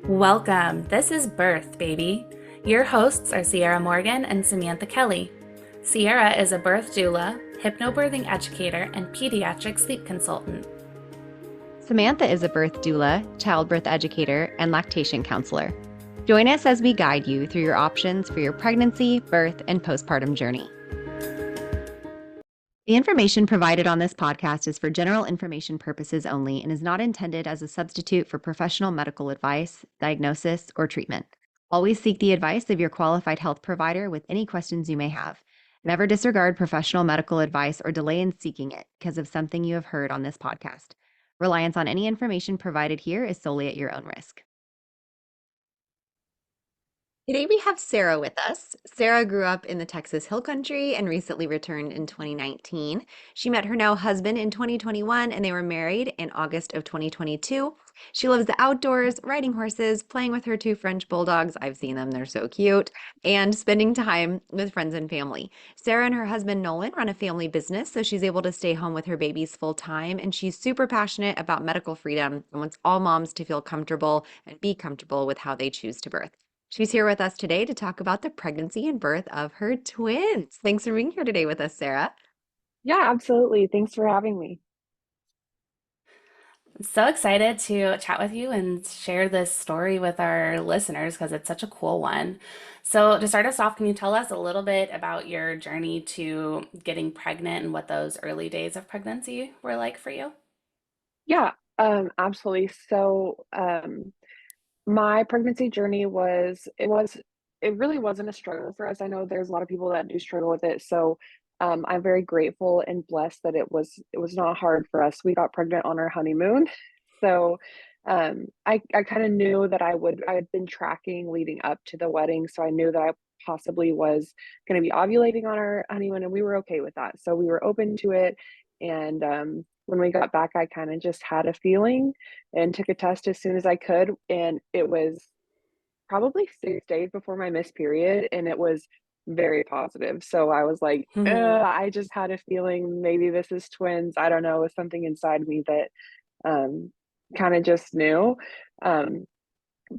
Welcome. This is Birth, Baby. Your hosts are Sierra Morgan and Samantha Kelly. Sierra is a birth doula, hypnobirthing educator, and pediatric sleep consultant. Samantha is a birth doula, childbirth educator, and lactation counselor. Join us as we guide you through your options for your pregnancy, birth, and postpartum journey. The information provided on this podcast is for general information purposes only and is not intended as a substitute for professional medical advice, diagnosis, or treatment. Always seek the advice of your qualified health provider with any questions you may have. Never disregard professional medical advice or delay in seeking it because of something you have heard on this podcast. Reliance on any information provided here is solely at your own risk. Today we have Sarah with us. Sarah grew up in the Texas Hill Country and recently returned in 2019. She met her now husband in 2021 and they were married in August of 2022. She loves the outdoors, riding horses, playing with her two French Bulldogs. I've seen them, they're so cute, and spending time with friends and family. Sarah and her husband Nolan run a family business, so she's able to stay home with her babies full time, and she's super passionate about medical freedom and wants all moms to feel comfortable and be comfortable with how they choose to birth. She's here with us today to talk about the pregnancy and birth of her twins. Thanks for being here today with us, Sarah. Yeah, absolutely. Thanks for having me. I'm so excited to chat with you and share this story with our listeners because it's such a cool one. So, to start us off, can you tell us a little bit about your journey to getting pregnant and what those early days of pregnancy were like for you? Yeah, absolutely. My pregnancy journey it really wasn't a struggle for us. I know there's a lot of people that do struggle with it. I'm very grateful and blessed that it was not hard for us. We got pregnant on our honeymoon. So I kind of knew that I had been tracking leading up to the wedding. So I knew that I possibly was going to be ovulating on our honeymoon and we were okay with that. So we were open to it. And when we got back, I kind of just had a feeling and took a test as soon as I could. And it was probably 6 days before my missed period, and it was very positive. So I was like, I just had a feeling maybe this is twins. I don't know, it was something inside me that kind of just knew. Um,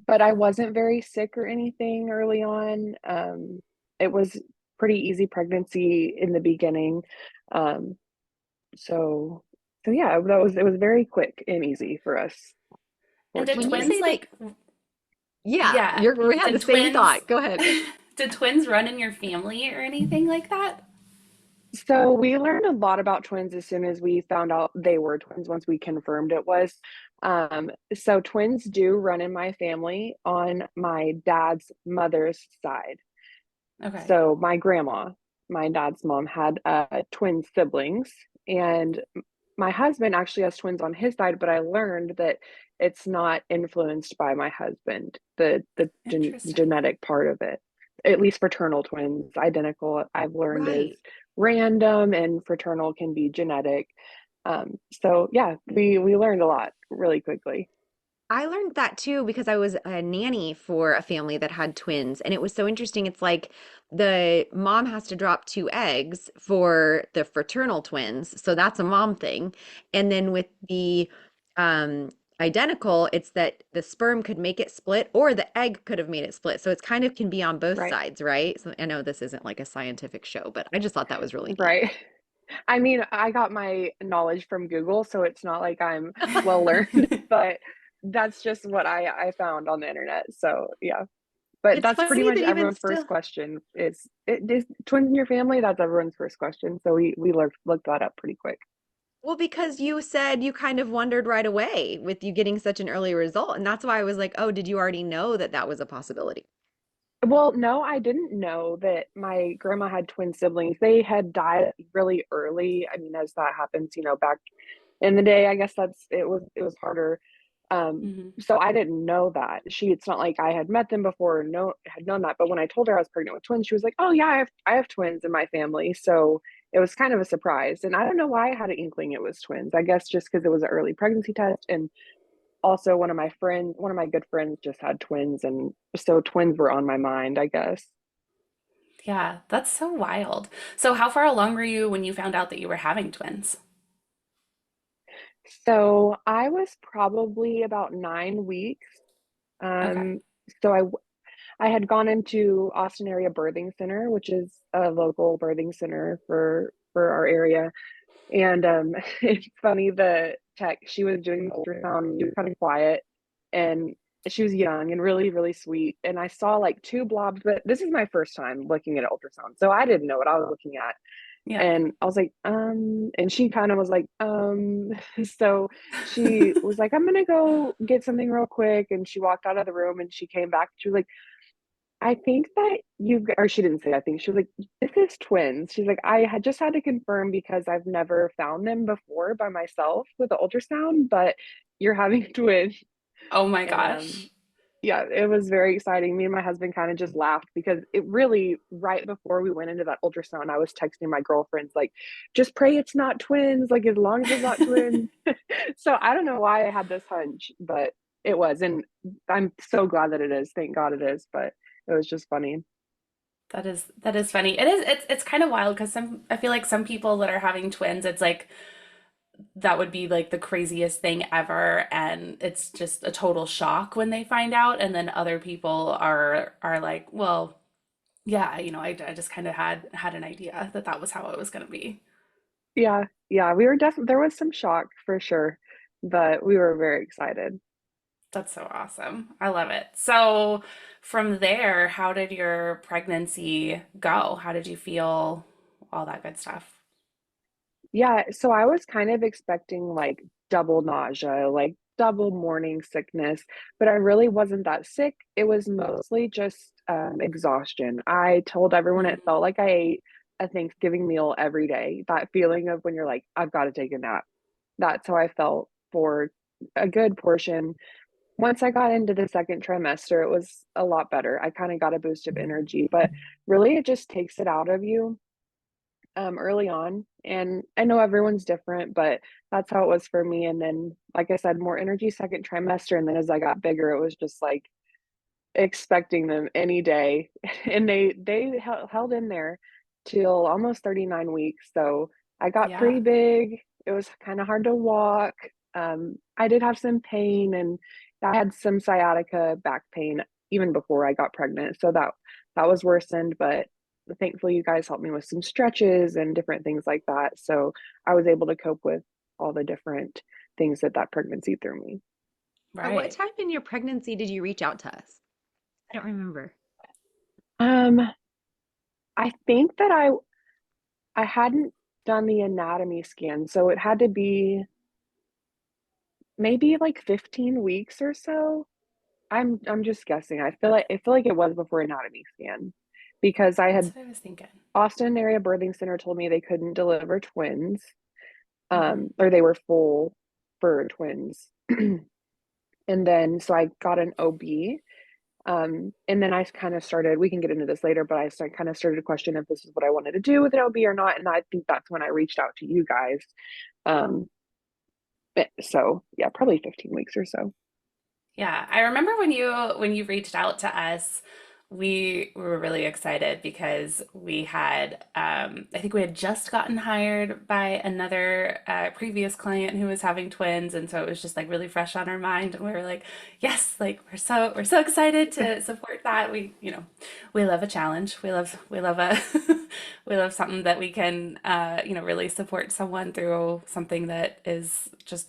but I wasn't very sick or anything early on. It was pretty easy pregnancy in the beginning. Um, so so yeah, it was very quick and easy for us, And did When you fortunately. twins say that, like, yeah, yeah, we had the did same twins thought. Go ahead. did twins run in your family or anything like that? So we learned a lot about twins as soon as we found out they were twins, once we confirmed it was. So twins do run in my family on my dad's mother's side. Okay. So my grandma, my dad's mom, had twin siblings, and my husband actually has twins on his side, but I learned that it's not influenced by my husband, the Interesting. genetic part of it. At least fraternal twins, identical, I've learned is Right. random, and fraternal can be genetic. So yeah, we learned a lot really quickly. I learned that too because I was a nanny for a family that had twins. And it was so interesting. It's like the mom has to drop two eggs for the fraternal twins. So that's a mom thing. And then with the um, identical, it's that the sperm could make it split or the egg could have made it split. So it's kind of can be on both Right, sides, right? So I know this isn't like a scientific show, but I just thought that was really neat. right. I mean, I got my knowledge from Google, so it's not like I'm well learned, but that's just what I found on the internet. So yeah, but It's that's pretty funny much that even everyone's first still. question is twins in your family? That's everyone's first question. So we looked that up pretty quick. Well, because you said you kind of wondered right away with you getting such an early result. And that's why I was like, oh, did you already know that that was a possibility? Well, no, I didn't know that my grandma had twin siblings. They had died really early. I mean, as that happens, back in the day, I guess it was harder. Hmm. So I didn't know that. It's not like I had met them before or had known that. But when I told her I was pregnant with twins, she was like, "Oh yeah, I have twins in my family." So it was kind of a surprise. And I don't know why I had an inkling it was twins. I guess just because it was an early pregnancy test, and also one of my good friends just had twins, and so twins were on my mind, I guess. Yeah, that's so wild. So how far along were you when you found out that you were having twins? So I was probably about 9 weeks. Okay. Um, so I had gone into Austin Area Birthing Center, which is a local birthing center for our area. And it's funny, the tech, she was doing the ultrasound, she was kind of quiet, and she was young and really, really sweet. And I saw like two blobs, but this is my first time looking at ultrasound. So I didn't know what I was looking at. Yeah. And I was like, and she kind of was like, so she was like, I'm gonna go get something real quick. And she walked out of the room and she came back. She was like, I think that or she didn't say, I think she was like, this is twins. She's like, I had just had to confirm because I've never found them before by myself with the ultrasound, but you're having twins. Oh my And gosh. yeah, it was very exciting. Me and my husband kind of just laughed because it really, right before we went into that ultrasound, I was texting my girlfriends, like, just pray it's not twins, like, as long as it's not twins. So I don't know why I had this hunch, but it was. And I'm so glad that it is. Thank God it is. But it was just funny. That is funny. It's kind of wild because I feel like some people that are having twins, it's like that would be like the craziest thing ever, and it's just a total shock when they find out, and then other people are like, well, yeah, I just kind of had an idea that that was how it was going to be. Yeah. Yeah. We were definitely, there was some shock for sure, but we were very excited. That's so awesome. I love it. So from there, how did your pregnancy go? How did you feel? All that good stuff. Yeah, so I was kind of expecting like double nausea, like double morning sickness, but I really wasn't that sick. It was mostly just exhaustion. I told everyone it Mm. felt like I ate a Thanksgiving meal every day. That feeling of when you're like, I've got to take a nap. That's how I felt for a good portion. Once I got into the second trimester, it was a lot better. I kind of got a boost of energy, but really it just takes it out of you early on. And I know everyone's different, but that's how it was for me. And then, like I said, more energy second trimester. And then as I got bigger, it was just like expecting them any day. And they held in there till almost 39 weeks. So I got Yeah. pretty big. It was kind of hard to walk. I did have some pain, and I had some sciatica back pain even before I got pregnant. So that was worsened, but thankfully you guys helped me with some stretches and different things like that. So I was able to cope with all the different things that that pregnancy threw me. At what Right. time in your pregnancy did you reach out to us? I don't remember. Um, I think that I hadn't done the anatomy scan, so it had to be maybe like 15 weeks or so. I'm just guessing. I feel like it was before anatomy scan because I That's had what I was thinking. Austin Area Birthing Center told me they couldn't deliver twins, Hmm. or they were full for twins. And then so I got an OB. And then I kind of started, we can get into this later, but kind of started to question if this is what I wanted to do with an OB or not. And I think that's when I reached out to you guys. Um, so yeah, probably 15 weeks or so. Yeah, I remember when you reached out to us, we were really excited because we had I think we had just gotten hired by another previous client who was having twins, and so it was just like really fresh on our mind, and we were like, yes, like we're so excited to support that. We love a challenge. We love a we love something that we can really support someone through something that is just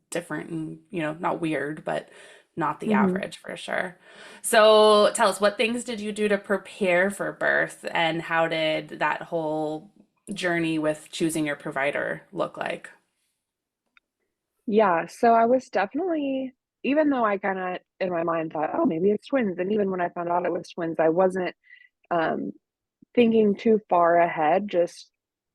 different and not weird, but not the Hmm. average for sure. So tell us, what things did you do to prepare for birth, and how did that whole journey with choosing your provider look like? Yeah, so I was definitely, even though I kind of in my mind thought, oh, maybe it's twins. And even when I found out it was twins, I wasn't um, thinking too far ahead. Just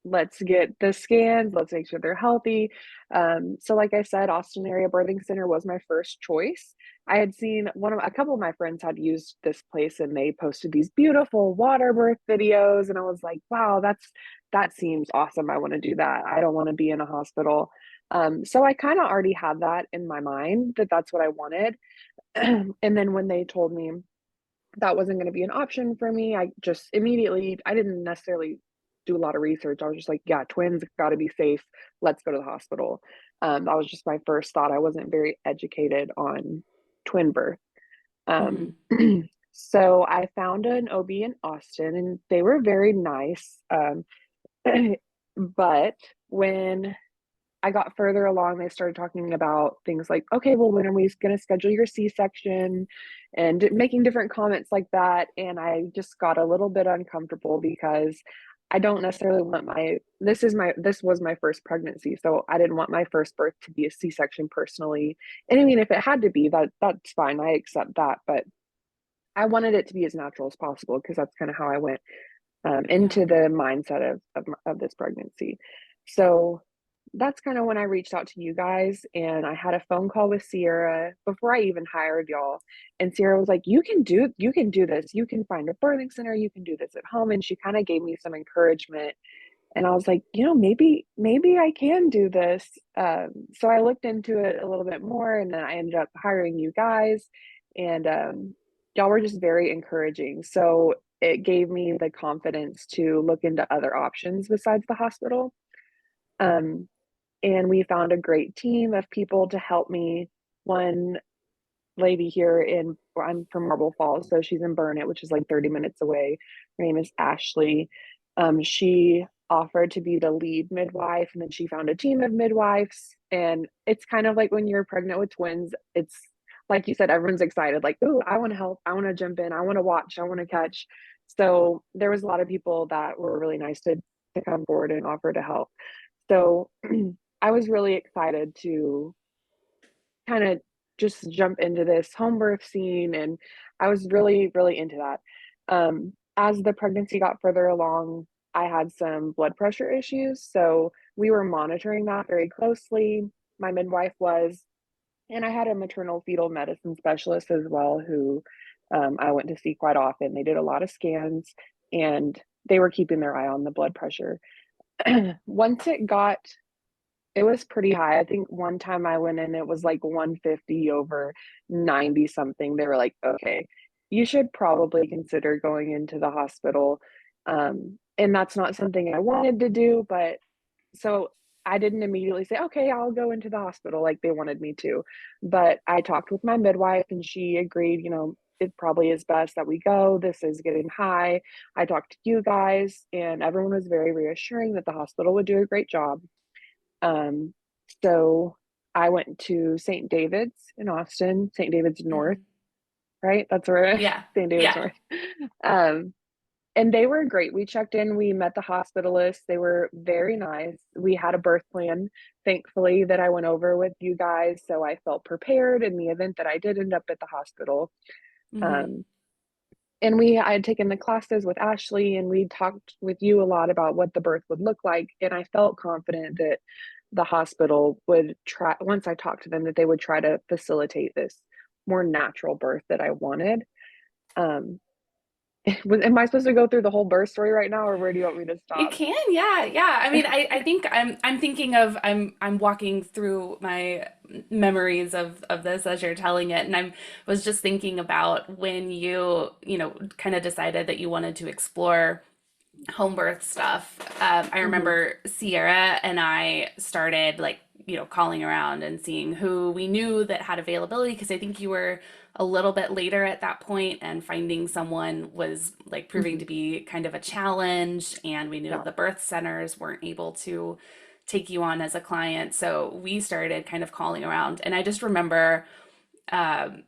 let's get the scans, let's make sure they're healthy. So like I said, Austin Area Birthing Center was my first choice. I had seen a couple of my friends had used this place and they posted these beautiful water birth videos. And I was like, wow, that seems awesome. I want to do that. I don't want to be in a hospital. So I kind of already had that in my mind that that's what I wanted. And then when they told me that wasn't going to be an option for me, I just immediately, I didn't necessarily do a lot of research. I was just like, yeah, twins got to be safe. Let's go to the hospital. That was just my first thought. I wasn't very educated on twin birth. Um, Hmm. so I found an OB in Austin, and they were very nice. But when I got further along, they started talking about things like, okay, well, when are we going to schedule your C-section, and making different comments like that. And I just got a little bit uncomfortable because I don't necessarily want this was my first pregnancy. So I didn't want my first birth to be a C-section personally. And I mean, if it had to be, that's fine. I accept that. But I wanted it to be as natural as possible because that's kind of how I went Yeah. into the mindset of this pregnancy. So that's kind of when I reached out to you guys, and I had a phone call with Sierra before I even hired y'all. And Sierra was like, you can do this. You can find a birthing center. You can do this at home. And she kind of gave me some encouragement. And I was like, maybe I can do this. So I looked into it a little bit more, and then I ended up hiring you guys, and y'all were just very encouraging. So it gave me the confidence to look into other options besides the hospital. Um, and we found a great team of people to help me. One lady here I'm from Marble Falls, so she's in Burnett, which is like 30 minutes away. Her name is Ashley. She offered to be the lead midwife, and then she found a team of midwives. And it's kind of like when you're pregnant with twins, it's like you said, everyone's excited, like, oh, I want to help, I want to jump in, I want to watch, I want to catch. So there was a lot of people that were really nice to come forward and offer to help. So I was really excited to kind of just jump into this home birth scene, and I was really, really into that. As the pregnancy got further along, I had some blood pressure issues, so we were monitoring that very closely. My midwife was, and I had a maternal fetal medicine specialist as well, who I went to see quite often. They did a lot of scans, and they were keeping their eye on the blood pressure. Once it was pretty high. I think one time I went in, it was like 150 over 90 something. They were like, okay, you should probably consider going into the hospital. And that's not something I wanted to do, but so I didn't immediately say, okay, I'll go into the hospital like they wanted me to. But I talked with my midwife, and she agreed, it probably is best that we go. This is getting high. I talked to you guys, and everyone was very reassuring that the hospital would do a great job. Um, so I went to St. David's in Austin, St. David's North, Hmm. right? That's where Yeah. St. David's Yeah. North. Um, and they were great. We checked in, we met the hospitalists. They were very nice. We had a birth plan, thankfully, that I went over with you guys. So I felt prepared in the event that I did end up at the hospital. Hmm. Um, and I had taken the classes with Ashley, and we talked with you a lot about what the birth would look like. And I felt confident that the hospital would try, once I talked to them, that they would try to facilitate this more natural birth that I wanted. Um, am I supposed to go through the whole birth story right now, or where do you want me to You stop? can, yeah, yeah. I mean, I think I'm thinking of I'm walking through my memories of this as you're telling it, and I was just thinking about when you kind of decided that you wanted to explore home birth stuff. I Hmm. remember Sierra and I started calling around and seeing who we knew that had availability because I think you were a little bit later at that point and finding someone was like proving Hmm. to be kind of a challenge, and we knew Yeah. the birth centers weren't able to take you on as a client. So we started kind of calling around, and I just remember um,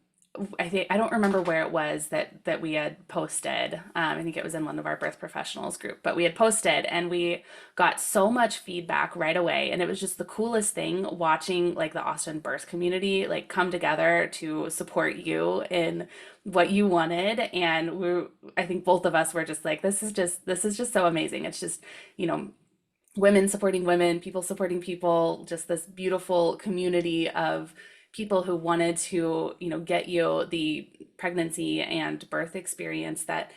I don't remember where it was that we had posted. I think it was in one of our birth professionals group, but we had posted and we got so much feedback right away, and it was just the coolest thing watching like the Austin birth community like come together to support you in what you wanted. And I think both of us were just like, this is just so amazing. It's just you know women supporting women, people supporting people, just this beautiful community of people who wanted to, get you the pregnancy and birth experience that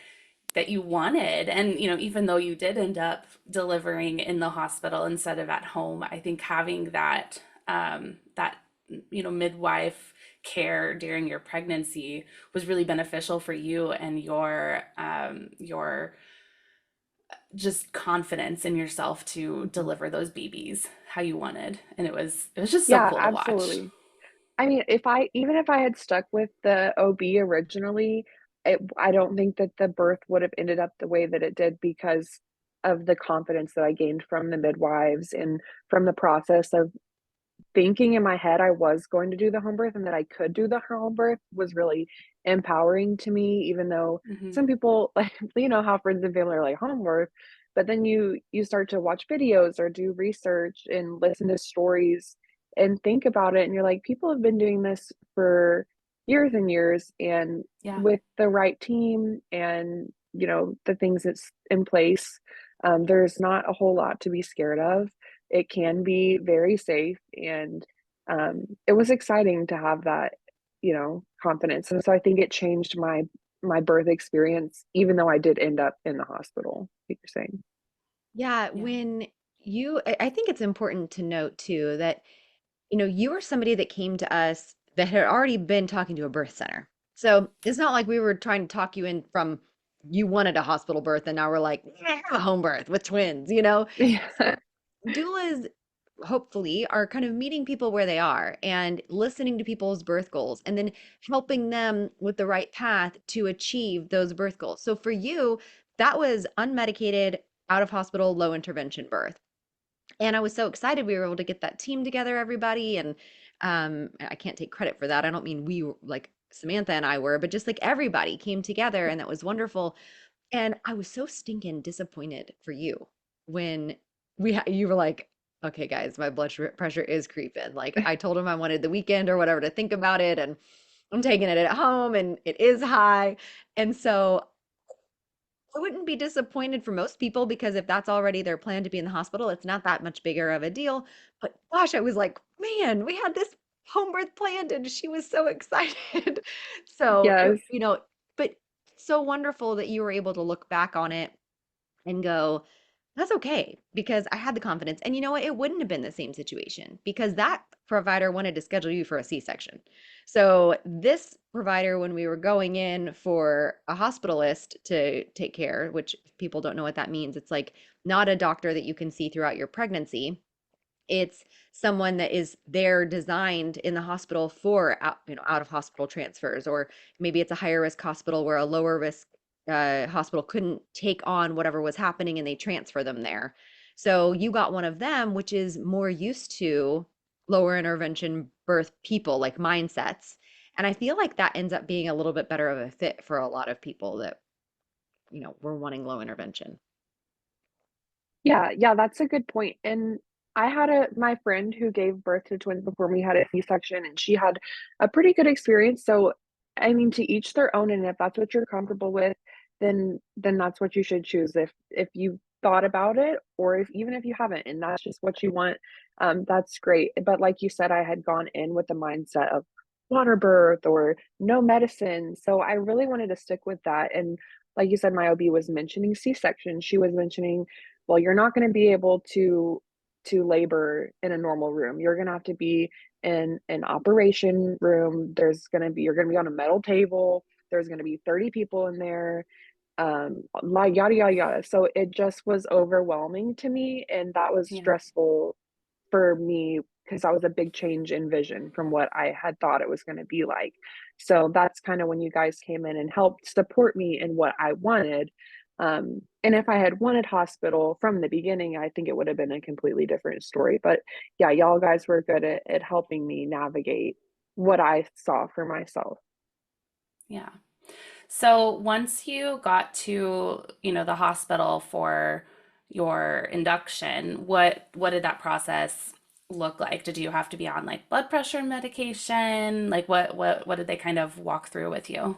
you wanted. And, even though you did end up delivering in the hospital instead of at home, I think having that midwife care during your pregnancy was really beneficial for you and your just confidence in yourself to deliver those babies how you wanted. And it was just so Yeah, cool to watch. absolutely. I mean, even if I had stuck with the OB originally, I don't think that the birth would have ended up the way that it did because of the confidence that I gained from the midwives and from the process of thinking in my head I was going to do the home birth and that I could do the home birth was really empowering to me, even though Hmm. some people like, how friends and family are like home birth, but then you start to watch videos or do research and listen to stories and think about it and you're like, people have been doing this for years and years, and Yeah. with the right team and the things that's in place, there's not a whole lot to be scared of. It can be very safe, and it was exciting to have that, confidence. And so I think it changed my birth experience, even though I did end up in the hospital, like you're saying. Yeah, Yeah. when I think it's important to note too that, you were somebody that came to us that had already been talking to a birth center. So it's not like we were trying to talk you in from you wanted a hospital birth and now we're like, "Yeah, have a home birth with twins." So Yeah. doulas hopefully are kind of meeting people where they are and listening to people's birth goals and then helping them with the right path to achieve those birth goals. So for you, that was unmedicated, out of hospital, low intervention birth. And I was so excited we were able to get that team together, everybody. And I can't take credit for that. I don't mean like Samantha and I were, but just like everybody came together and that was wonderful. And I was so stinking disappointed for you when you were like, okay, guys, my pressure is creeping. Like I told him I wanted the weekend or whatever to think about it, and I'm taking it at home, and it is high. And so I wouldn't be disappointed for most people because if that's already their plan to be in the hospital, it's not that much bigger of a deal. But gosh, I was like, man, we had this home birth planned and she was so excited. So Yes. but so wonderful that you were able to look back on it and go, that's okay because I had the confidence. And you know what? It wouldn't have been the same situation because that provider wanted to schedule you for a C-section. So this provider, when we were going in for a hospitalist to take care, which if people don't know what that means, it's like not a doctor that you can see throughout your pregnancy. It's someone that is there designed in the hospital for out of hospital transfers, or maybe it's a higher risk hospital where a lower risk hospital couldn't take on whatever was happening and they transfer them there. So you got one of them, which is more used to lower intervention birth people, like mindsets. And I feel like that ends up being a little bit better of a fit for a lot of people that, were wanting low intervention. Yeah, yeah, that's a good point. And I had my friend who gave birth to twins before me had a C-section, and she had a pretty good experience. So, I mean, to each their own, and if that's what you're comfortable with, then that's what you should choose. If you thought about it, or if even if you haven't, and that's just what you want, that's great. But like you said, I had gone in with the mindset of water birth or no medicine. So I really wanted to stick with that. And like you said, my OB was mentioning C-section. She was mentioning, well, you're not going to be able to labor in a normal room. You're going to have to be in an operation room. You're going to be on a metal table. There's going to be 30 people in there. Like yada yada yada. So it just was overwhelming to me, and that was Yeah. stressful for me because that was a big change in vision from what I had thought it was going to be like. So that's kind of when you guys came in and helped support me in what I wanted. And if I had wanted hospital from the beginning, I think it would have been a completely different story. But yeah, y'all guys were good at helping me navigate what I saw for myself. Yeah. So once you got to, the hospital for your induction, what did that process look like? Did you have to be on like blood pressure medication? Like what did they kind of walk through with you?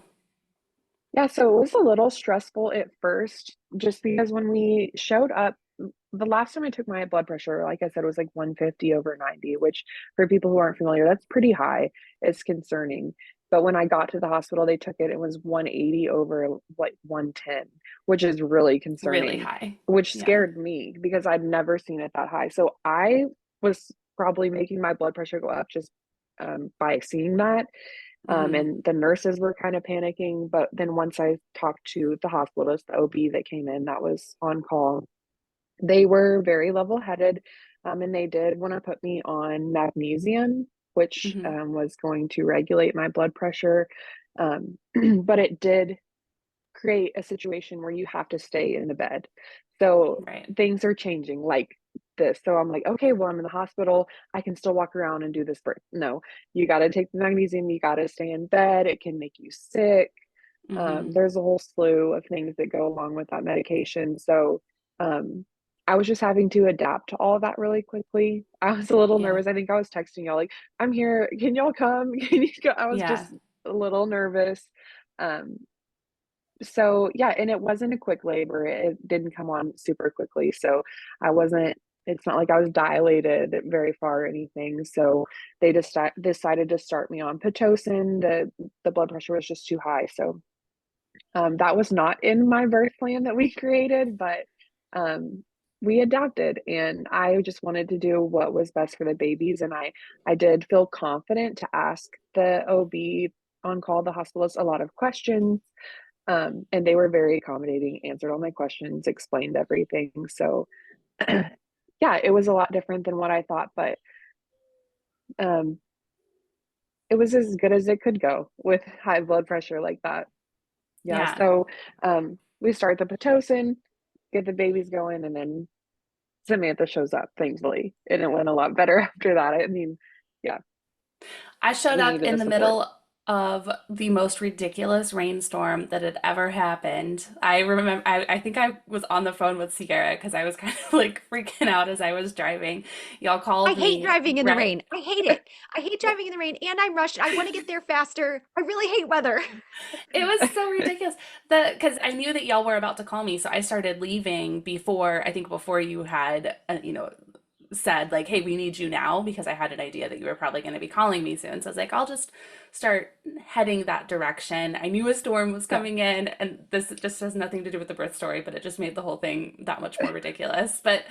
Yeah, so it was a little stressful at first, just because when we showed up, the last time I took my blood pressure, like I said, was like 150 over 90, which for people who aren't familiar, that's pretty high. It's concerning. But when I got to the hospital, they took it, it was 180 over like 110, which is really Really concerning, high. which Yeah. scared me because I'd never seen it that high. So I was probably making my blood pressure go up just by seeing that. Hmm. And the nurses were kind of panicking. But then once I talked to the hospitalist, the OB that came in, that was on call, They were very level-headed, and they did want to put me on magnesium, which Hmm. was going to regulate my blood pressure. Um, but it did create a situation where you have to stay in the bed. So Right. things are changing like this. So I'm like, okay, well, I'm in the hospital. I can still walk around and do this birth. No, you got to take the magnesium. You got to stay in bed. It can make you sick. Hmm. There's a whole slew of things that go along with that medication. So um, I was just having to adapt to all of that really quickly. I was a little Yeah. nervous. I think I was texting y'all like, I'm here. Can y'all come? Can you go? I was Yeah. just a little nervous. Um, so yeah, and it wasn't a quick labor. It didn't come on super quickly. So I wasn't, it's not like I was dilated very far or anything. So they just decided to start me on Pitocin. The blood pressure was just too high. So that was not in my birth plan that we created, but um, we adapted, and I just wanted to do what was best for the babies. And I did feel confident to ask the OB on call, the hospitalist, a lot of questions. And they were very accommodating, answered all my questions, explained everything. So yeah, it was a lot different than what I thought, but um, it was as good as it could go with high blood pressure like that. Yeah, Yeah. so we start the Pitocin, get the babies going, and then Samantha shows up, thankfully. And it went a lot better after that. I mean, yeah, I showed we up needed in the the support. middle of the most ridiculous rainstorm that had ever happened. I remember, I think I was on the phone with Sierra because I was kind of like freaking out as I was driving. Y'all I called hate me, driving in the right? rain. I hate it. I hate driving in the rain and I'm rushed. I want to get there faster. I really hate weather. It was so ridiculous. Because I knew that y'all were about to call me, so I started leaving before, I think before you had, said like, "Hey, we need you now," because I had an idea that you were probably going to be calling me soon. So I was like, I'll just start heading that direction. I knew a storm was Yeah. coming in, and this just has nothing to do with the birth story, but it just made the whole thing that much more ridiculous. But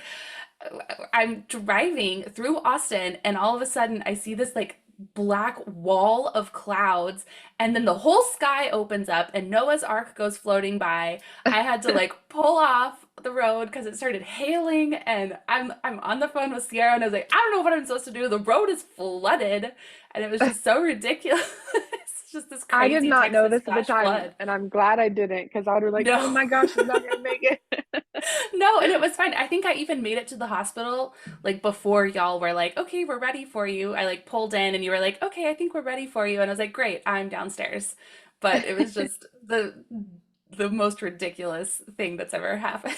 I'm driving through Austin, and all of a sudden I see this like black wall of clouds, and then the whole sky opens up and Noah's Ark goes floating by. I had to like pull off the road because it started hailing, and I'm on the phone with Sierra, and I was like, I don't know what I'm supposed to do. The road is flooded, and it was just so ridiculous. It's just this I did crazy not know Texas this at the flash time, flood. and I'm glad I didn't because I would have like, oh No. my gosh, she's not gonna make it. No, and it was fine. I think I even made it to the hospital like before y'all were like, okay, we're ready for you. I like pulled in and you were like, okay, I think we're ready for you. And I was like, great, I'm downstairs. But it was just the most ridiculous thing that's ever happened.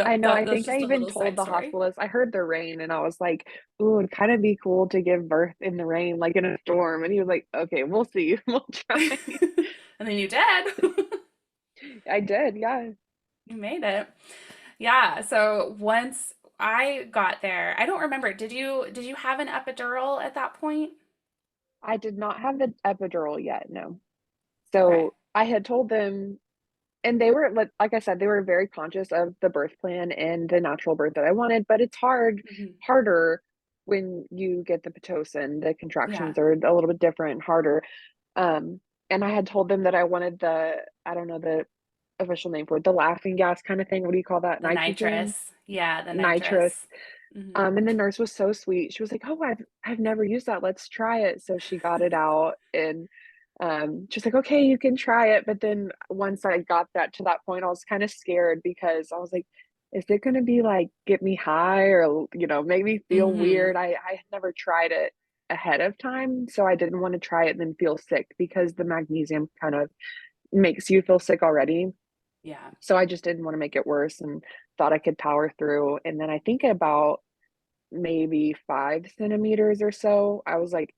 I So know. that I that's think I just a even little told side the story. hospitalist, I heard the rain, and I was like, "Ooh, it'd kind of be cool to give birth in the rain, like in a storm." And he was like, "Okay, we'll see. We'll try." And then you did. I did, yeah. You made it. Yeah, so once I got there, I don't remember, did you have an epidural at that point? I did not have the epidural yet, no. Okay. So I had told them, and they were like I said, they were very conscious of the birth plan and the natural birth that I wanted, but it's Hmm. harder when you get the Pitocin. The Yeah, contractions are a little bit different, harder. Um, and I had told them that I wanted I don't know the official name for it, the laughing gas kind of thing. What do you call that? the Nitrogen? nitrous. Yeah, the Nitrous. nitrous. Hmm. And the nurse was so sweet. She was like, "Oh, I've never used that. Let's try it." So she got it out, and she's like, "Okay, you can try it." But then once I got that to that point, I was kind of scared because I was like, "Is it going to be like get me high or make me feel Hmm. weird?" I had never tried it ahead of time, so I didn't want to try it and then feel sick because the magnesium kind of makes you feel sick already. Yeah. So I just didn't want to make it worse and thought I could power through. And then I think about maybe 5 centimeters or so, I was like,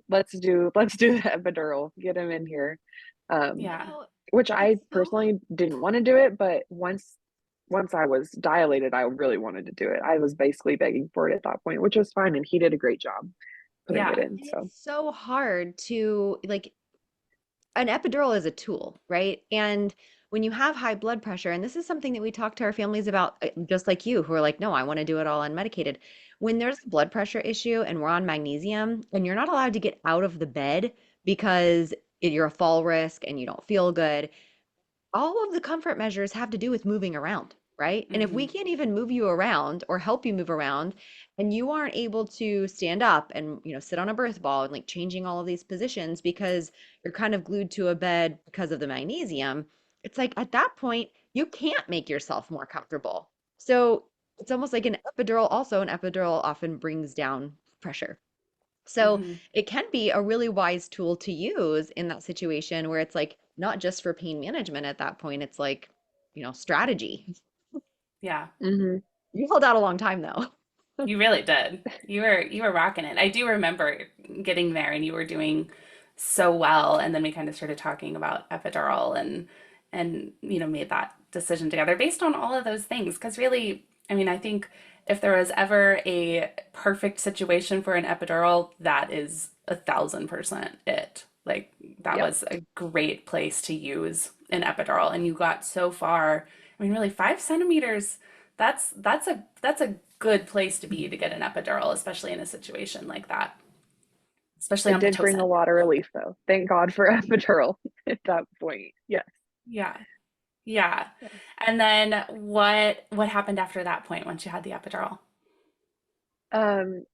let's do the epidural, get him in here. Um, Yeah. which It's I so personally didn't want to do it, but once I was dilated, I really wanted to do it. I was basically begging for it at that point, which was fine, and he did a great job putting it Yeah. in. and So it's so hard to like an epidural is a tool, right? And when you have high blood pressure, and this is something that we talk to our families about, just like you, who are like, no, I want to do it all unmedicated. When there's a blood pressure issue and we're on magnesium and you're not allowed to get out of the bed because you're a fall risk and you don't feel good, all of the comfort measures have to do with moving around, right? And if we Hmm. can't even move you around or help you move around, and you aren't able to stand up and, sit on a birth ball and like changing all of these positions because you're kind of glued to a bed because of the magnesium, it's like at that point, you can't make yourself more comfortable. So it's almost like an epidural. Also, an epidural often brings down pressure. So Hmm. it can be a really wise tool to use in that situation where it's like not just for pain management at that point, it's like, strategy. Yeah. Hmm. You held out a long time though. You really did. You were rocking it. I do remember getting there and you were doing so well, and then we kind of started talking about epidural and made that decision together based on all of those things. Because really, I mean, I think if there was ever a perfect situation for an epidural, that is 1,000% it. Like that Yep. was a great place to use an epidural, and you got so far. I mean, really, 5 centimeters. That's a good place to be to get an epidural, especially in a situation like that, especially It on did bring a Pitocin. lot of relief though. Thank God for epidural at that point. Yes. Yeah, yeah. And then what happened after that point once you had the epidural? Um,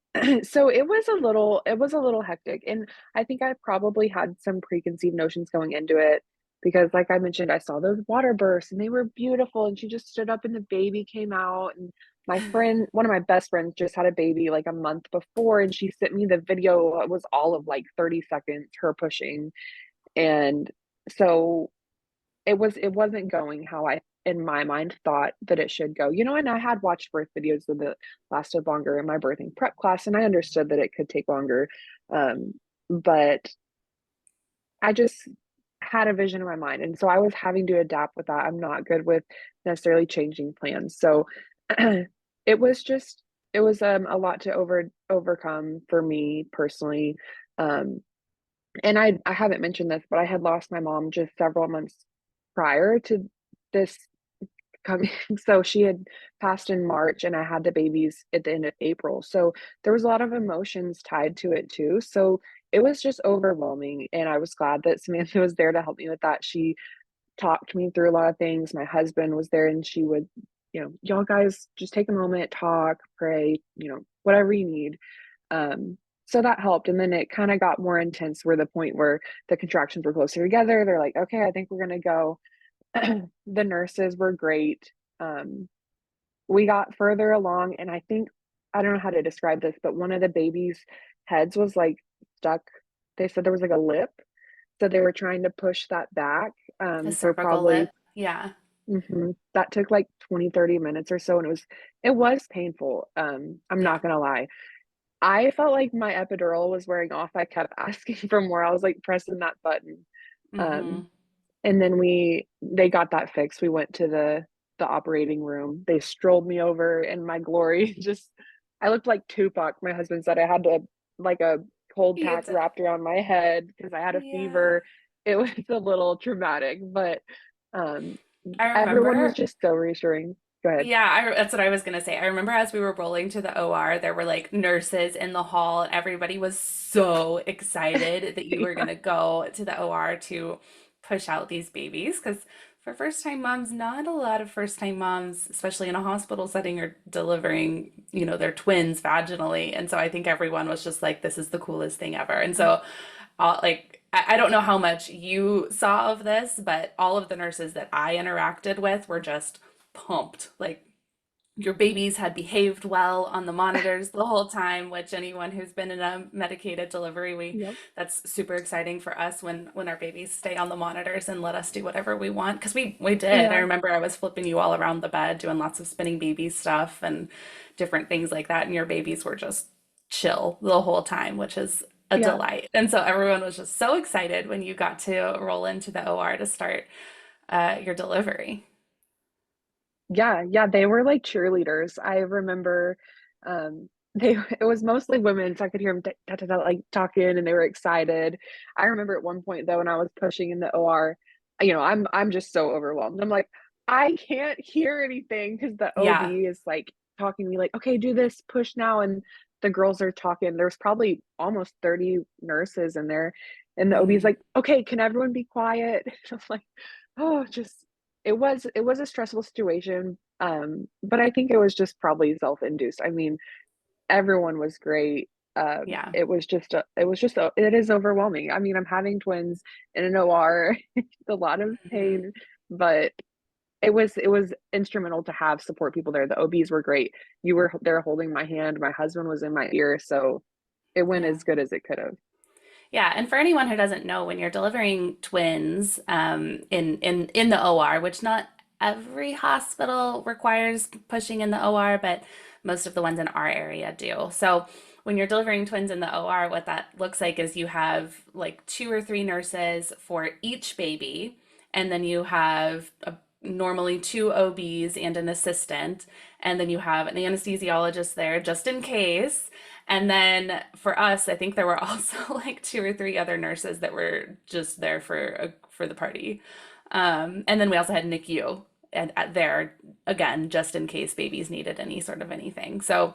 so it was a little hectic, and I think I probably had some preconceived notions going into it because, like I mentioned, I saw those water bursts and they were beautiful, and she just stood up and the baby came out, and my friend, one of my best friends, just had a baby like a month before, and she sent me the video. It was all of like 30 seconds, her pushing, and so it wasn't going how I, in my mind, thought that it should go. And I had watched birth videos that lasted longer in my birthing prep class, and I understood that it could take longer. Um, but I just had a vision in my mind, and so I was having to adapt with that. I'm not good with necessarily changing plans. So it was just it was a lot to overcome for me personally. Um, and I haven't mentioned this, but I had lost my mom just several months prior to this coming. So she had passed in March and I had the babies at the end of April. So there was a lot of emotions tied to it too. So it was just overwhelming, and I was glad that Samantha was there to help me with that. She talked me through a lot of things. My husband was there and she would, y'all guys just take a moment, talk, pray, whatever you need. Um, so that helped. And then it kind of got more intense where the point where the contractions were closer together. They're like, okay, I think we're gonna go. The nurses were great. Um, we got further along, and I think, I don't know how to describe this, but one of the babies' heads was like stuck. They said there was like a lip, so they were trying to push that back The for cervical probably. lip. Yeah. That took like 20-30 minutes or so, and it was painful. I'm Yeah. not gonna lie. I felt like my epidural was wearing off. I kept asking for more. I was like pressing that button. Um, Hmm. and then they got that fixed. We went to the operating room. They strolled me over in my glory. Just I looked like Tupac. My husband said I had to like a cold You pack did. wrapped around my head because I had a Yeah. fever. It was a little traumatic, but um, I everyone was remember. just so reassuring. Go ahead. Yeah, that's what I was gonna say. I remember as we were rolling to the OR, there were like nurses in the hall, and everybody was so excited that you were Yeah. gonna go to the OR to push out these babies. Because for first-time moms, not a lot of first-time moms, especially in a hospital setting, are delivering, their twins vaginally. And so I think everyone was just like, this is the coolest thing ever. And so, like, I don't know how much you saw of this, but all of the nurses that I interacted with were just pumped. Like your babies had behaved well on the monitors the whole time, which anyone who's been in a medicated delivery, we Yep. that's super exciting for us when our babies stay on the monitors and let us do whatever we want. Because we did. I Yeah. remember I was flipping you all around the bed, doing lots of spinning baby stuff and different things like that, and your babies were just chill the whole time, which is a Yeah. delight. And so everyone was just so excited when you got to roll into the OR to start your delivery. Yeah, yeah, they were like cheerleaders. I remember, they it was mostly women, so I could hear them like talking, and they were excited. I remember at one point though, when I was pushing in the OR, I'm just so overwhelmed. I'm like, I can't hear anything because the Yeah. OB is like talking to me like, okay, do this, push now, and the girls are talking. There's probably almost 30 nurses in there, and the OB is Hmm. like, okay, can everyone be quiet? I'm like, oh, just it was a stressful situation, But I think it was just probably self-induced. I mean, everyone was great. Yeah. It is overwhelming. I mean, I'm having twins in an OR. It's a lot of Mhm. pain, but it was instrumental to have support people there. The OBs were great. You were there holding my hand. My husband was in my ear, so it went Yeah. as good as it could have. Yeah, and for anyone who doesn't know, when you're delivering twins in the OR, which not every hospital requires pushing in the OR, but most of the ones in our area do. So when you're delivering twins in the OR, what that looks like is you have like two or three nurses for each baby, and then you have normally two OBs and an assistant, and then you have an anesthesiologist there just in case. And then for us, I think there were also like two or three other nurses that were just there for the party. And then we also had NICU and there again, just in case babies needed any sort of anything. So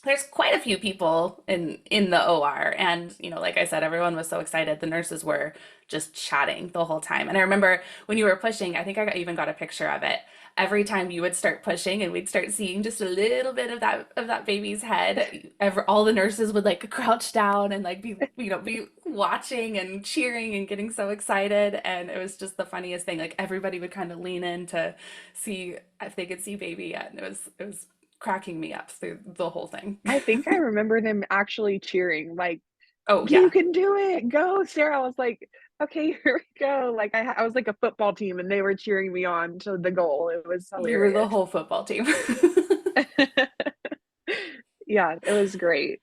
there's quite a few people in the OR, and like I said, everyone was so excited. The nurses were just chatting the whole time. And I remember when you were pushing, I think even got a picture of it. Every time you would start pushing and we'd start seeing just a little bit of that baby's head, all the nurses would like crouch down and like be watching and cheering and getting so excited. And it was just the funniest thing. Like everybody would kind of lean in to see if they could see baby yet. And it was cracking me up through the whole thing. I think I remember them actually cheering, like, Oh "You yeah, can do it, go, Sarah." I was like, "Okay, here we go." Like I was like a football team, and they were cheering me on to the goal. It was you were the hilarious. whole football team. Yeah, it was great.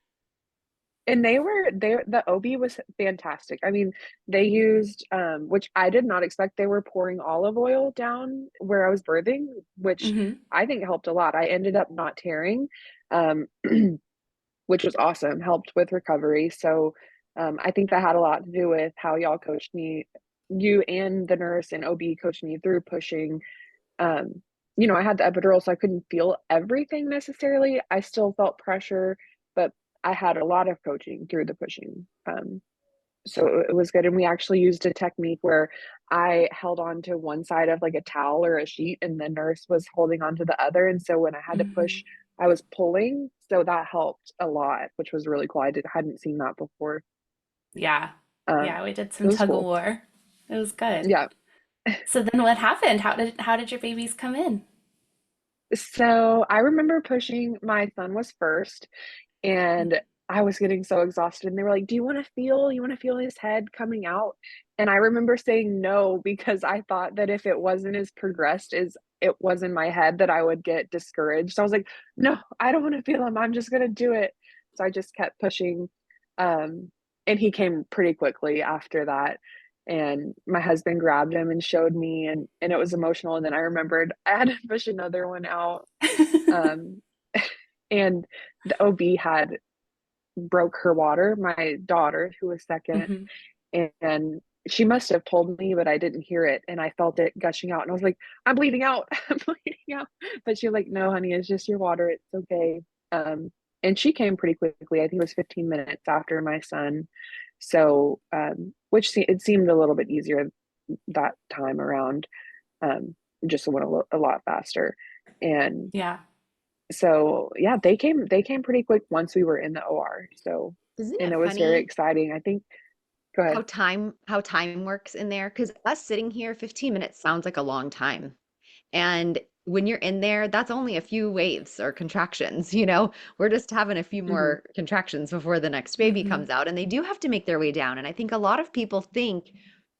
And the OB was fantastic. I mean, they used, which I did not expect, they were pouring olive oil down where I was birthing, which Hmm. I think helped a lot. I ended up not tearing, um, which was awesome, helped with recovery. So, I think that had a lot to do with how y'all coached me. You and the nurse and OB coached me through pushing. Um, I had the epidural, so I couldn't feel everything necessarily. I still felt pressure, but I had a lot of coaching through the pushing. So it was good. And we actually used a technique where I held on to one side of like a towel or a sheet, and the nurse was holding on to the other. And so when I had to Hmm. push, I was pulling. So that helped a lot, which was really cool. Hadn't seen that before. Yeah, Um, yeah, we did it some was tug of cool. war. It was good. Yeah. So then what happened? How did your babies come in? So I remember pushing, my son was first, and I was getting so exhausted, and they were like, "Do you wanna feel his head coming out?" And I remember saying no because I thought that if it wasn't as progressed as it was in my head that I would get discouraged. So I was like, "No, I don't wanna feel him, I'm just gonna do it." So I just kept pushing, and he came pretty quickly after that, and my husband grabbed him and showed me, and it was emotional, and then I remembered I had to push another one out, um, and the OB had broke her water, my daughter, who was second, Hmm. and she must have told me, but I didn't hear it, and I felt it gushing out, and I was like, "I'm bleeding out, I'm bleeding out." But she was like, "No, honey, it's just your water, it's okay." And she came pretty quickly. I think it was 15 minutes after my son. So, it seemed a little bit easier that time around. Um, just went a lot faster. And Yeah. so, yeah, they came pretty quick once we were in the OR. So, Isn't and it it was very funny exciting. I think go ahead. how time works in there? Because us sitting here, 15 minutes sounds like a long time. And when you're in there, that's only a few waves or contractions, you know? We're just having a few Mhm. more contractions before the next baby Hmm. comes out, and they do have to make their way down. And I think a lot of people think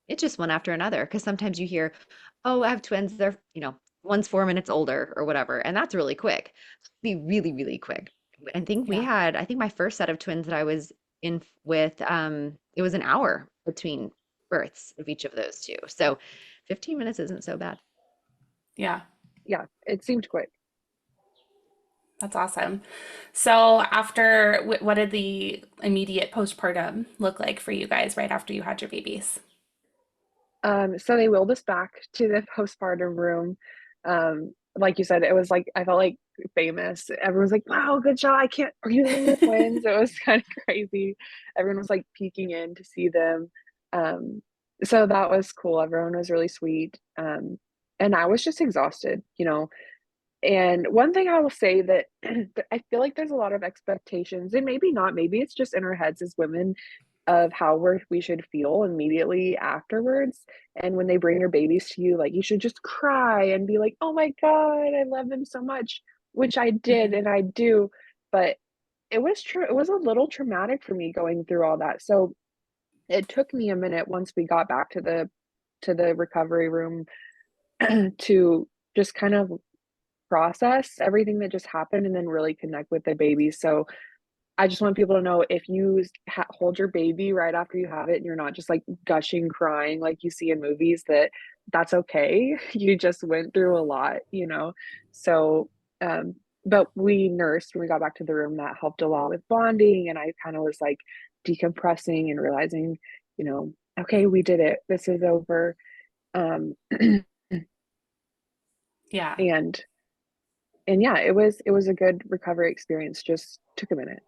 it's just one after another because sometimes you hear, "Oh, I have twins, they're, one's 4 minutes older or whatever." And that's really quick. Be really, really quick. Yeah. I think my first set of twins that I was in with, it was an hour between births of each of those two. So 15 minutes isn't so bad. Yeah. Yeah, it seemed quick. That's awesome. So after, what did the immediate postpartum look like for you guys right after you had your babies? So they wheeled us back to the postpartum room. Like you said, it was like I felt like famous. Everyone's like, "Wow, good job! I can't. Are you the twins?" It was kind of crazy. Everyone was like peeking in to see them. Um, so that was cool. Everyone was really sweet. And I was just exhausted. And one thing I will say that I feel like there's a lot of expectations, and maybe not, maybe it's just in our heads as women of how we should feel immediately afterwards. And when they bring your babies to you, like you should just cry and be like, "Oh my God, I love them so much," which I did Mhm. and I do. But it was true. It was a little traumatic for me going through all that. So it took me a minute once we got back to the recovery room to just kind of process everything that just happened and then really connect with the baby. So I just want people to know if you hold your baby right after you have it and you're not just like gushing crying like you see in movies, that that's okay. You just went through a lot, you know. So um but we nursed when we got back to the room. That helped a lot with bonding, and I kind of was like decompressing and realizing, you know, okay, we did it, this is over. um Yeah. and and yeah, it was a good recovery experience, just took a minute.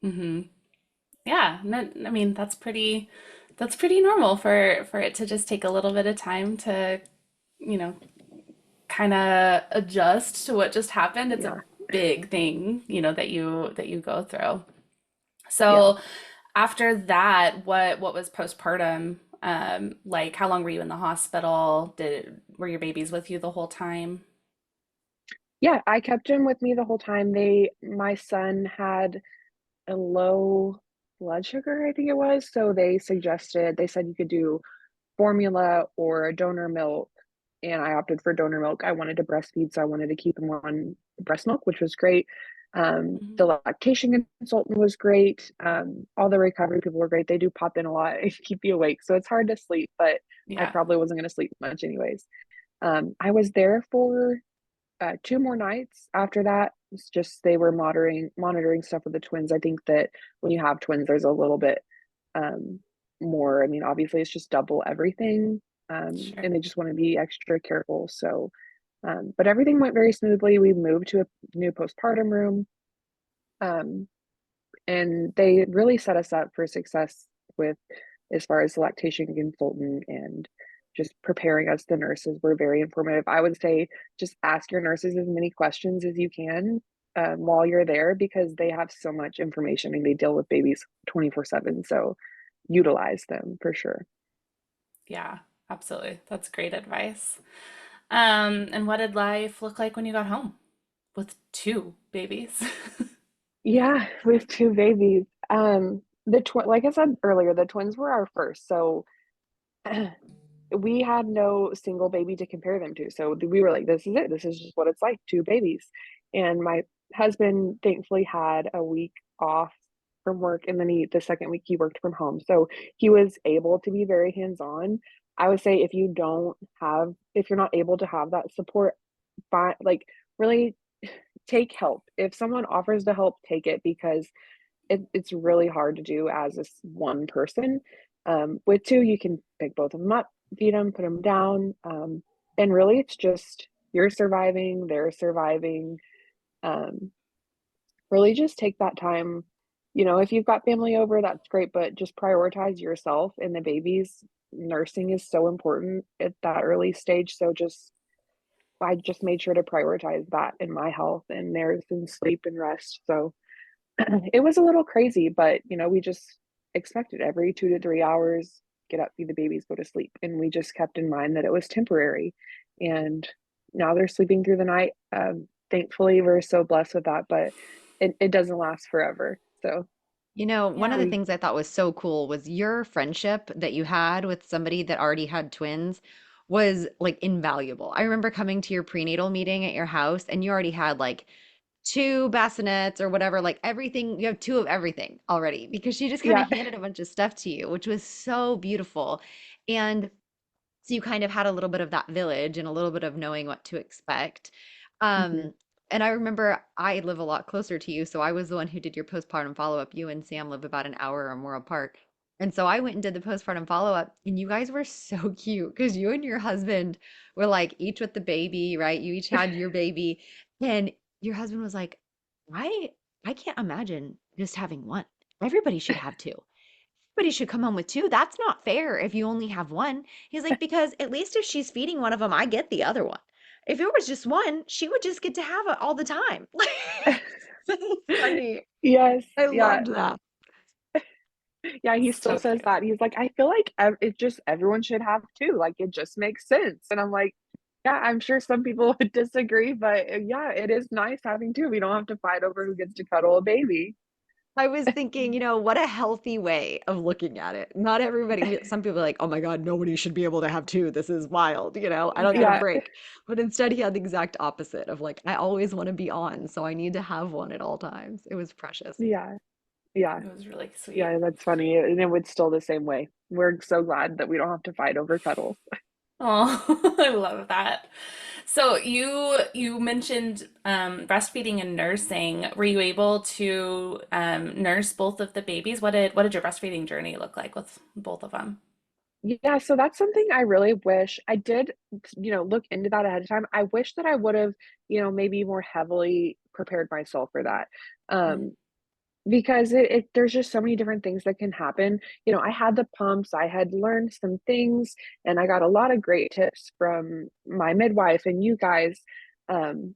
hmm Yeah. No, I mean, that's pretty normal for it to just take a little bit of time to, you know, kind of adjust to what just happened. It's a Yeah, big thing, that you go through. yeah. So after that, what was postpartum like? How long were you in the hospital? Were your babies with you the whole time? Yeah, I kept him with me the whole time. My son had a low blood sugar, I think it was. So they said you could do formula or donor milk. And I opted for donor milk. I wanted to breastfeed, so I wanted to keep him on breast milk, which was great. The Mhm. lactation consultant was great. All the recovery people were great. They do pop in a lot and keep you awake. So it's hard to sleep, but I Yeah, probably wasn't going to sleep much anyways. I was there for two more nights after that. It's just they were monitoring stuff with the twins. I think that when you have twins, there's a little bit um, more. I mean, obviously, it's just double everything, sure. and they just want to be extra careful. So, but everything went very smoothly. We moved to a new postpartum room. Um, and they really set us up for success with, as far as the lactation consultant and just preparing us. The nurses were very informative. I would say just ask your nurses as many questions as you can while you're there, because they have so much information and they deal with babies 24/7. So utilize them for sure. Yeah, absolutely. That's great advice. And what did life look like when you got home with two babies? Yeah, with two babies. Like I said earlier, the twins were our first. So we had no single baby to compare them to. So we were like, this is it. This is just what it's like, two babies. And my husband thankfully had a week off from work, and then the second week he worked from home. So he was able to be very hands-on. I would say if you're not able to have that support, like really take help. If someone offers to help, take it, because it's really hard to do as this one person. With two, you can pick both of them up, feed them, put them down, and really, it's just you're surviving, they're surviving. Um, Really, just take that time. You know, if you've got family over, that's great, but just prioritize yourself and the babies. Nursing is so important at that early stage. So I just made sure to prioritize that in my health and theirs, and sleep and rest. So it was a little crazy, but we just expected every 2 to 3 hours, get up, feed the babies, go to sleep. And we just kept in mind that it was temporary. And now they're sleeping through the night. Thankfully, we're so blessed with that, but it doesn't last forever. So One of Yeah. the we, things I thought was so cool was your friendship that you had with somebody that already had twins was like invaluable. I remember coming to your prenatal meeting at your house and you already had like two bassinets or whatever, like everything. You have two of everything already because she just kind yeah. of handed a bunch of stuff to you, which was so beautiful. And so you kind of had a little bit of that village and a little bit of knowing what to expect. Mhm. Um, and I remember I live a lot closer to you, so I was the one who did your postpartum follow-up. You and Sam live about an hour or more apart. And so I went and did the postpartum follow-up, and you guys were so cute because you and your husband were like each with the baby, right? You each had your baby, and your husband was like, I I can't imagine just having one. Everybody should have two. Everybody should come home with two. That's not fair if you only have one. He's like, because at least if she's feeding one of them, I get the other one. If it was just one, she would just get to have it all the time. So funny. Yes, I yeah. loved that. Yeah, he still So says cute. that. He's like, I feel like it just everyone should have two. Like it just makes sense. And I'm like, yeah, I'm sure some people would disagree, but yeah, it is nice having two. We don't have to fight over who gets to cuddle a baby. I was thinking, what a healthy way of looking at it. Not everybody, some people are like, oh my God, nobody should be able to have two. This is wild, I don't get a Yeah, Yeah, break. But instead, he had the exact opposite of like, I always want to be on, so I need to have one at all times. It was precious. yeah, yeah, it was really sweet. yeah. That's funny. And it would still the same way. We're so glad that we don't have to fight over cuddles. Oh, I love that. So you mentioned breastfeeding and nursing. Were you able to nurse both of the babies? What did your breastfeeding journey look like with both of them? Yeah, so that's something I really wish I did, look into that ahead of time. I wish that I would have, maybe more heavily prepared myself for that. Mhm. Um, because there's just so many different things that can happen. I had the pumps, I had learned some things, and I got a lot of great tips from my midwife and you guys. Um,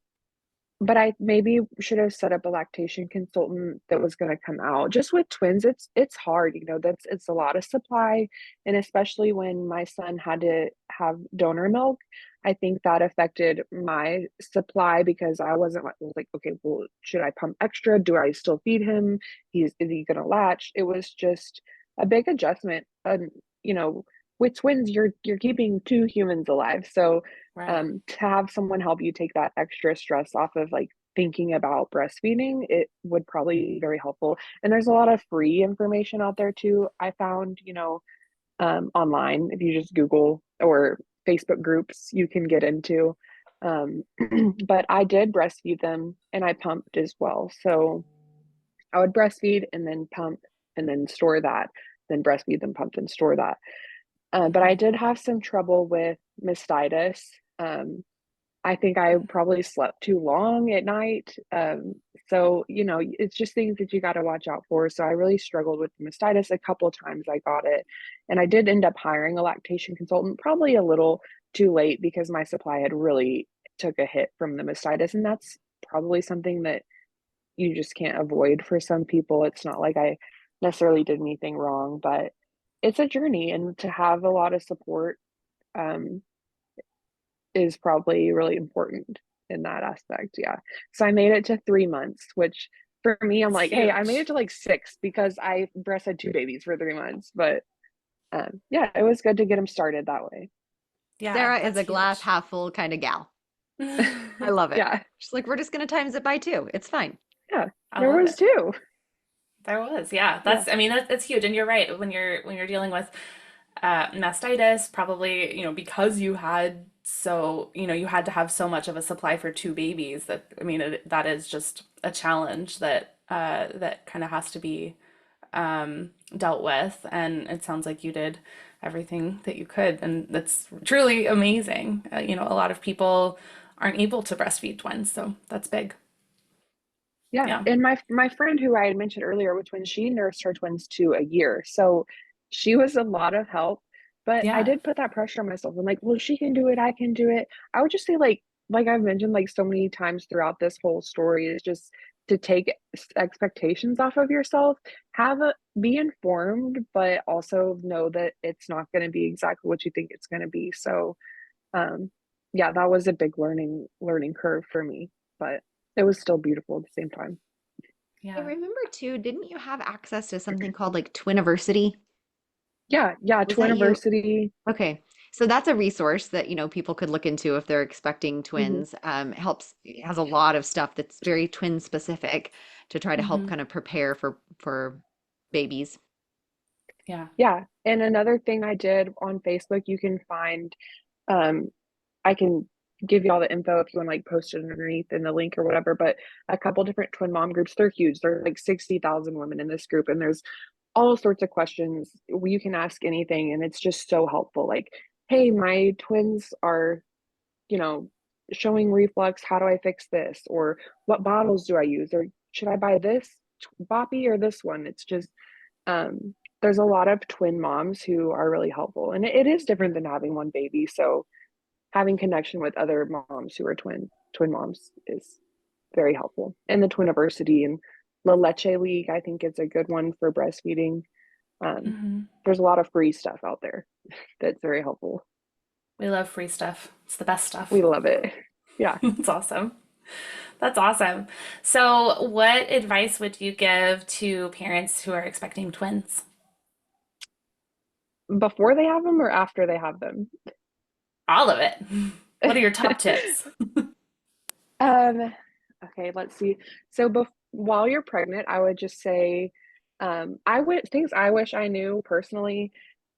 but I maybe should have set up a lactation consultant that was gonna come out. Just with twins, it's hard, it's a lot of supply, and especially when my son had to have donor milk, I think that affected my supply because I was like, "Okay, well, should I pump extra? Do I still feed him? Is he gonna latch?" It was just a big adjustment, and, you know, with twins, you're keeping 2 humans alive, so Right. to have someone help you take that extra stress off of like thinking about breastfeeding, it would probably be very helpful. And there's a lot of free information out there too. I found, online, if you just Google or Facebook groups, you can get into. Um, but I did breastfeed them and I pumped as well. So I would breastfeed and then pump and then store that, then breastfeed, then pump, and store that. But I Hmm. did have some trouble with mastitis. Um, I think I probably slept too long at night. So, it's just things that you got to watch out for. So I really struggled with mastitis a couple of times I got it. And I did end up hiring a lactation consultant, probably a little too late because my supply had really took a hit from the mastitis. And that's probably something that you just can't avoid for some people. It's not like I necessarily did anything wrong, but it's a journey. And to have a lot of support, um, is probably really important in that aspect. Yeah. So I made it to 3 months, which for me, I'm That's like, hey, I made it huge. to like 6 because I breastfed 2 babies for 3 months. But yeah, it was good to get them started that way. Yeah, Sarah is that's a glass huge. half full kind of gal. I love it. Yeah. She's like, we're just gonna times it by two. It's fine. Yeah. I There love was it. 2. There was, yeah. Yeah. I mean, that's huge. And you're right. When you're dealing with mastitis, probably, because you had to have so much of a supply for two babies that, I mean, that is just a challenge that kind of has to be dealt with. And it sounds like you did everything that you could, and that's truly amazing. A lot of people aren't able to breastfeed twins, so that's big. Yeah. Yeah. And my friend who I had mentioned earlier with twins, she nursed her twins to a year. So she was a lot of help. But I Yeah. did put that pressure on myself. I'm like, well, she can do it, I can do it. I would just say like I've mentioned like so many times throughout this whole story is just to take expectations off of yourself, be informed, but also know that it's not going to be exactly what you think it's going to be. So um yeah, that was a big learning curve for me, but it was still beautiful at the same time. I Yeah. remember too, didn't you have access to something called like Twiniversity? Yeah, yeah, Was that you? Twiniversity. Okay. So that's a resource that, people could look into if they're expecting Hmm. twins. It has a lot of stuff that's very twin specific to try to help Hmm. kind of prepare for babies. Yeah. Yeah, and another thing I did on Facebook, you can find, um, I can give you all the info if you want to like post it underneath in the link or whatever, but a couple different twin mom groups, they're huge. There's like 60,000 women in this group, and there's all sorts of questions. You can ask anything, and it's just so helpful. Like, hey, my twins are, you know, showing reflux. How do I fix this? Or what bottles do I use? Or should I buy this boppy or this one? It's just, there's a lot of twin moms who are really helpful. And it is different than having one baby. So having connection with other moms who are twin moms is very helpful. And the Twiniversity and La Leche League, I think, is a good one for breastfeeding. Um, Hmm. there's a lot of free stuff out there that's very helpful. We love free stuff. It's the best We stuff. love it. Yeah. It's awesome. That's awesome. So, what advice would you give to parents who are expecting twins? Before they have them or after they have them? All of it. What are your top tips? Um, okay, let's see. So while you're pregnant, I would just say, I would things I wish I knew personally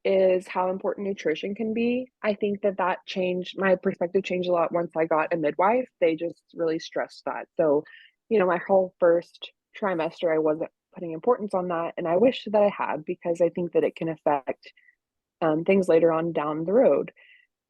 is how important nutrition can be. I think that that changed my perspective changed a lot once I got a midwife. They just really stressed that. So, my whole first trimester, I wasn't putting importance on that, and I wish that I had because I think that it can affect things later on down the road.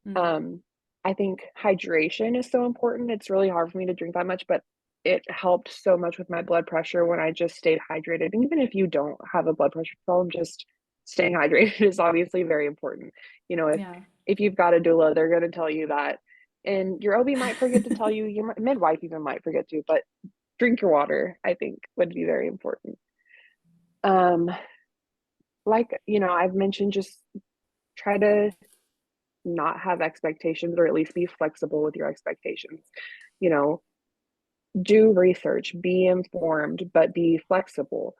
Mm, Um, I think hydration is so important. It's really hard for me to drink that much, but it helped so much with my blood pressure when I just stayed hydrated. And even if you don't have a blood pressure problem, just staying hydrated is obviously very important. You know, if yeah. if you've got a doula, they're going to tell you that, and your OB might forget to tell you. Your midwife even might forget to, but drink your water. I think would be very important. Um, I've mentioned, just try to not have expectations or at least be flexible with your expectations. You know, do research, be informed, but be flexible.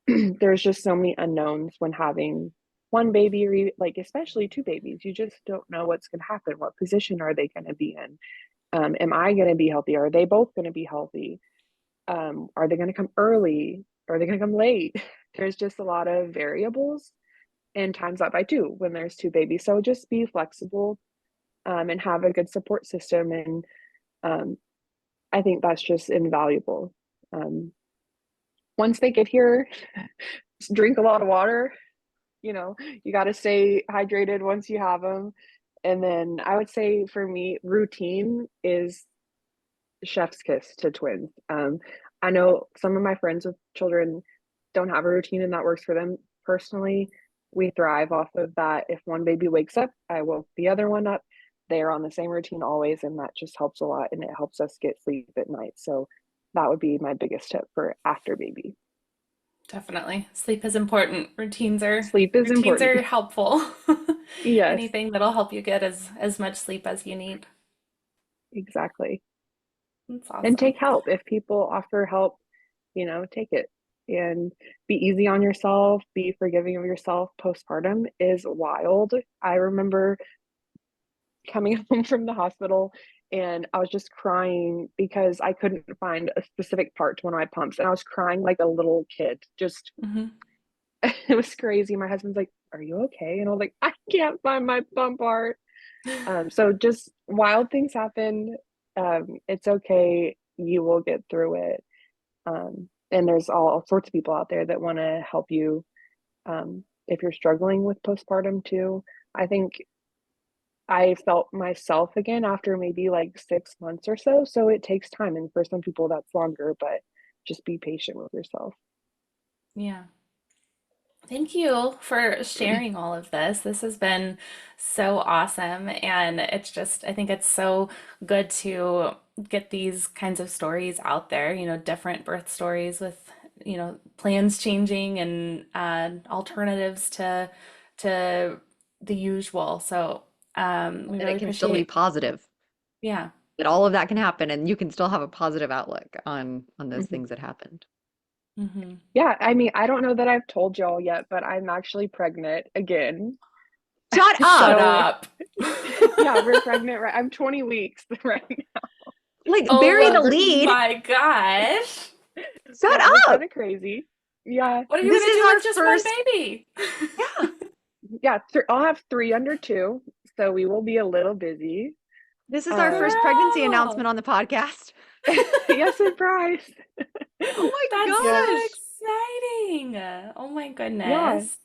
There's just so many unknowns when having one baby or like especially two babies. You just don't know what's going to happen. What position are they going to be in? Am I going to be healthy? Are they both going to be healthy? Are they going to come early? Are they going to come late? There's just a lot of variables, and times that by two when there's two babies. So just be flexible, and have a good support system. And um, I think that's just invaluable. Um, Once they get here, drink a lot of water. You got to stay hydrated once you have them. And then I would say for me, routine is chef's kiss to twins. I know some of my friends with children don't have a routine and that works for them. Personally, we thrive off of that. If one baby wakes up, I woke the other one up. They are on the same routine always, and that just helps a lot, and it helps us get sleep at night. So that would be my biggest tip for after baby. Definitely. Sleep is important. Sleep is Routines important. are helpful. Yes, Anything that'll help you get as much sleep as you need. exactly. That's And awesome. take help. If people offer help, take it and be easy on yourself, be forgiving of yourself. Postpartum is wild. I remember coming home from the hospital and I was just crying because I couldn't find a specific part to one of my pumps. And I was crying like a little kid. Just, Hmm. it was crazy. My husband's like, "Are you okay?" And I was like, "I can't find my pump part." So just wild things happen. It's okay. You will get through it. And there's all sorts of people out there that want to help you, if you're struggling with postpartum too. I think I felt myself again after maybe like 6 months or so. So it takes time. And for some people, that's longer, but just be patient with yourself. Yeah. Thank you for sharing all of this. This has been so awesome. And I think it's so good to get these kinds of stories out there, different birth stories with, plans changing and alternatives to the usual. So we That really it can still be appreciate, positive, yeah. that all of that can happen and you can still have a positive outlook on those Mhm. things that happened. Hmm. Yeah. I mean, I don't know that I've told y'all yet, but I'm actually pregnant again. Shut Shut up! So up. yeah, we're pregnant, right? I'm 20 weeks right now. Like, bury Oh the lead. my gosh. Shut Yeah, we're kind up! of crazy. Yeah. What are you This gonna is do our with just one first, baby? yeah, Yeah, I'll have three under two, so we will be a little busy. this is our Um, first pregnancy Girl, announcement on the podcast. yeah, surprise. Oh my that's Yeah, so gosh. exciting. Oh my yeah. goodness.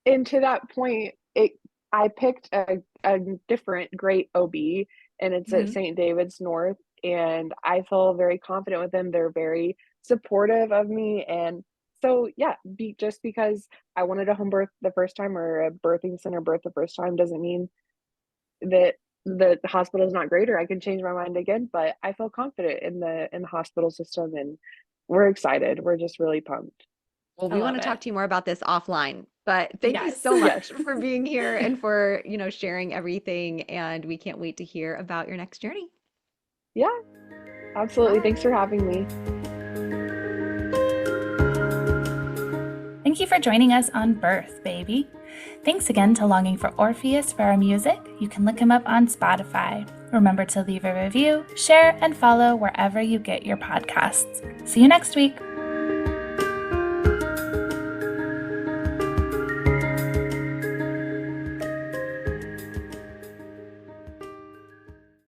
And to that point, I picked a different great OB, and it's at Hmm. St. David's North, and I feel very confident with them. They're very supportive of me, and so yeah, just because I wanted a home birth the first time or a birthing center birth the first time doesn't mean that the hospital is not great or I can change my mind again, but I feel confident in the hospital system and we're excited. We're just really pumped. Well, I we want love to talk it. to you more about this offline, but thank you Yes. so Yes. much for being here and for, sharing everything. And we can't wait to hear about your next journey. Yeah, absolutely. Thanks for Bye. having me. Thank you for joining us on Birth, baby. Thanks again to Longing for Orpheus for our music. You can look him up on Spotify. Remember to leave a review, share, and follow wherever you get your podcasts. See you next week.